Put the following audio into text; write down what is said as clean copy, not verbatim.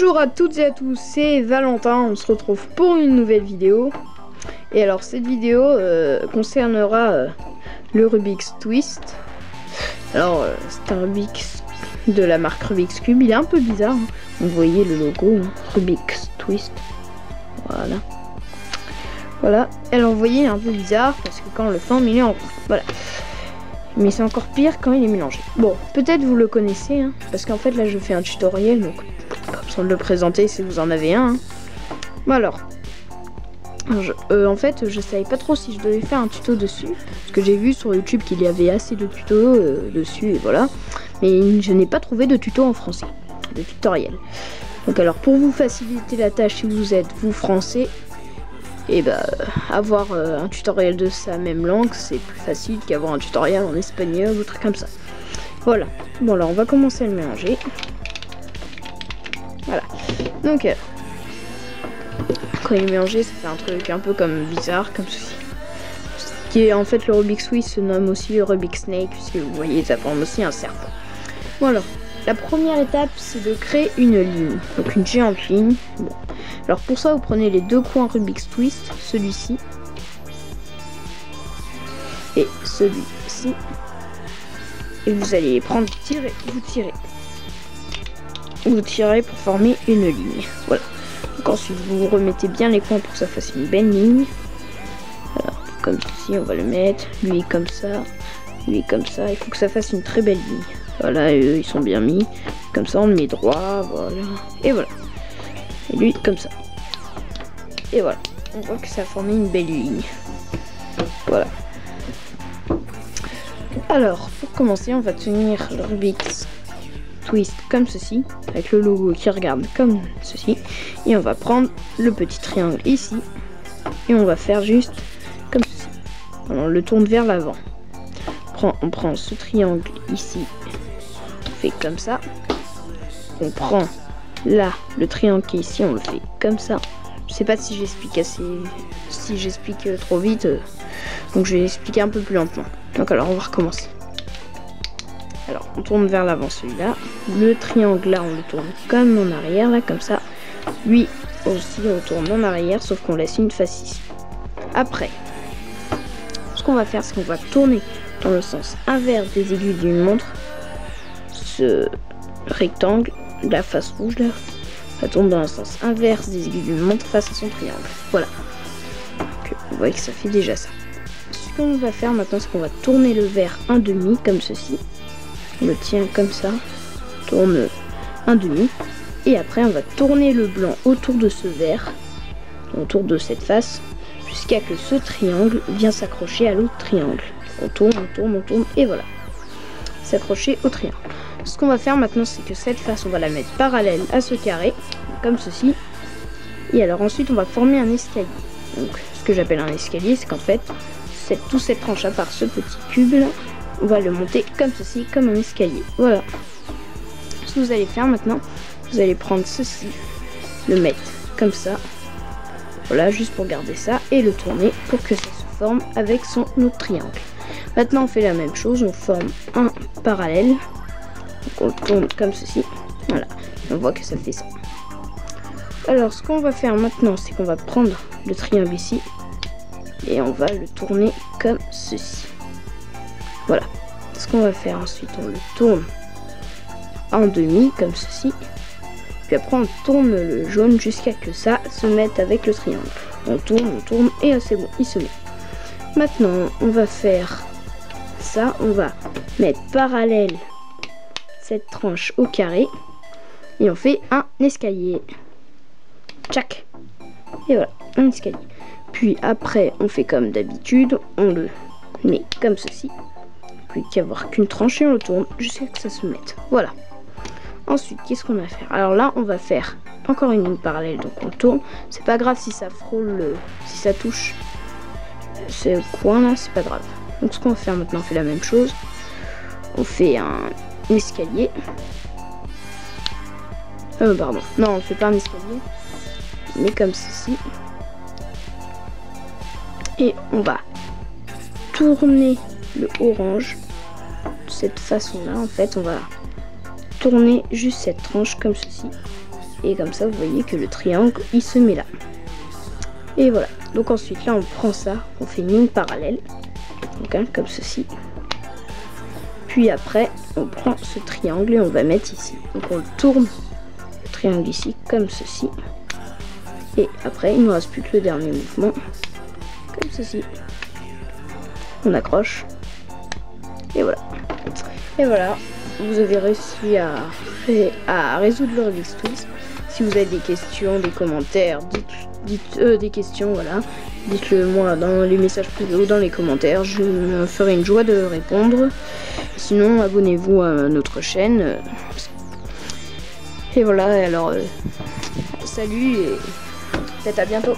Bonjour à toutes et à tous, c'est Valentin, on se retrouve pour une nouvelle vidéo. Et alors cette vidéo concernera le Rubik's Twist. Alors c'est un Rubik's de la marque Rubik's Cube, il est un peu bizarre, hein. Vous voyez le logo, hein, Rubik's Twist. Voilà, alors vous voyez il est un peu bizarre parce que quand on le forme il est en rond, voilà. Mais c'est encore pire quand il est mélangé. Bon, peut-être vous le connaissez, hein, parce qu'en fait là je fais un tutoriel, donc pas besoin de le présenter si vous en avez un. Hein. Bon alors, en fait je savais pas trop si je devais faire un tuto dessus, parce que j'ai vu sur YouTube qu'il y avait assez de tutos dessus, et voilà. Mais je n'ai pas trouvé de tuto en français, de tutoriel. Donc alors pour vous faciliter la tâche, si vous êtes vous français, et avoir un tutoriel de sa même langue, c'est plus facile qu'avoir un tutoriel en espagnol ou truc comme ça. Voilà. Bon alors on va commencer à le mélanger. Voilà. Donc quand il est mélangé, ça fait un truc un peu comme bizarre, comme ceci. Ce qui est en fait le Rubik's Twist se nomme aussi le Rubik's Snake, puisque vous voyez ça forme aussi un serpent. Bon alors, la première étape c'est de créer une ligne, donc une géante ligne. Bon. Alors pour ça vous prenez les deux coins Rubik's Twist, celui-ci et celui-ci, et vous allez les prendre, vous tirez pour former une ligne. Voilà. Donc ensuite vous remettez bien les coins pour que ça fasse une belle ligne. Voilà. Comme ceci, on va le mettre, lui comme ça, lui comme ça. Il faut que ça fasse une très belle ligne. Voilà, ils sont bien mis. Comme ça on le met droit, voilà. Et voilà. Et lui comme ça. Et voilà. On voit que ça a formé une belle ligne. Voilà. Alors, pour commencer, on va tenir le Rubik's Twist comme ceci, avec le logo qui regarde comme ceci. Et on va prendre le petit triangle ici. Et on va faire juste comme ceci. Alors, on le tourne vers l'avant. On prend ce triangle ici. On fait comme ça. On prend là le triangle qui est ici, on le fait comme ça. Je sais pas si j'explique trop vite, donc je vais expliquer un peu plus lentement. Donc alors on va recommencer. Alors on tourne vers l'avant celui-là, le triangle là on le tourne comme en arrière là, comme ça. Lui aussi on tourne en arrière, sauf qu'on laisse une face ici. Après, ce qu'on va faire, c'est qu'on va tourner dans le sens inverse des aiguilles d'une montre ce rectangle, la face rouge là. Ça tourne dans le sens inverse des aiguilles d'une montre face à son triangle. Voilà. Donc, vous voyez que ça fait déjà ça. Ce qu'on va faire maintenant, c'est qu'on va tourner le verre un demi comme ceci. On le tient comme ça. Tourne un demi. Et après, on va tourner le blanc autour de ce verre, autour de cette face, jusqu'à que ce triangle vienne s'accrocher à l'autre triangle. On tourne, on tourne, et voilà. S'accrocher au triangle. Ce qu'on va faire maintenant, c'est que cette face, on va la mettre parallèle à ce carré, comme ceci. Et alors ensuite, on va former un escalier. Donc, ce que j'appelle un escalier, c'est qu'en fait, toute cette tranche à part ce petit cube là, on va le monter comme ceci, comme un escalier. Voilà. Ce que vous allez faire maintenant, vous allez prendre ceci, le mettre comme ça. Voilà, juste pour garder ça, et le tourner pour que ça se forme avec son autre triangle. Maintenant, on fait la même chose, on forme un parallèle. Donc on le tourne comme ceci, voilà, on voit que ça fait ça. Alors ce qu'on va faire maintenant, c'est qu'on va prendre le triangle ici et on va le tourner comme ceci. Voilà. Ce qu'on va faire ensuite, on le tourne en demi comme ceci, puis après on tourne le jaune jusqu'à que ça se mette avec le triangle. On tourne et c'est bon, il se met. Maintenant on va faire ça, on va mettre parallèle cette tranche au carré et on fait un escalier. Tchac. Et voilà, un escalier. Puis après on fait comme d'habitude, on le met comme ceci, puis qu'il n'y avoir qu'une tranche et on le tourne jusqu'à que ça se mette. Voilà. Ensuite, qu'est-ce qu'on va faire? Alors là on va faire encore une ligne parallèle, donc on tourne. C'est pas grave si ça frôle, si ça touche ce coin là, c'est pas grave. Donc ce qu'on va faire maintenant, on fait la même chose. On fait un escalier. Pardon. Non, on ne fait pas un escalier. Mais comme ceci. Et on va tourner le orange de cette façon-là. En fait, on va tourner juste cette tranche comme ceci. Et comme ça, vous voyez que le triangle, il se met là. Et voilà. Donc ensuite, là, on prend ça, on fait une ligne parallèle. Donc, hein, comme ceci. Puis après, on prend ce triangle et on va mettre ici. Donc on le tourne, le triangle ici, comme ceci. Et après, il ne nous reste plus que le dernier mouvement, comme ceci. On accroche. Et voilà. Et voilà. Vous avez réussi à résoudre le Rubik's Twist. Si vous avez des questions, des commentaires, dites des questions, voilà. Dites-le moi dans les messages privés ou dans les commentaires. Je me ferai une joie de répondre. Sinon, abonnez-vous à notre chaîne. Et voilà, alors, salut et peut-être à bientôt.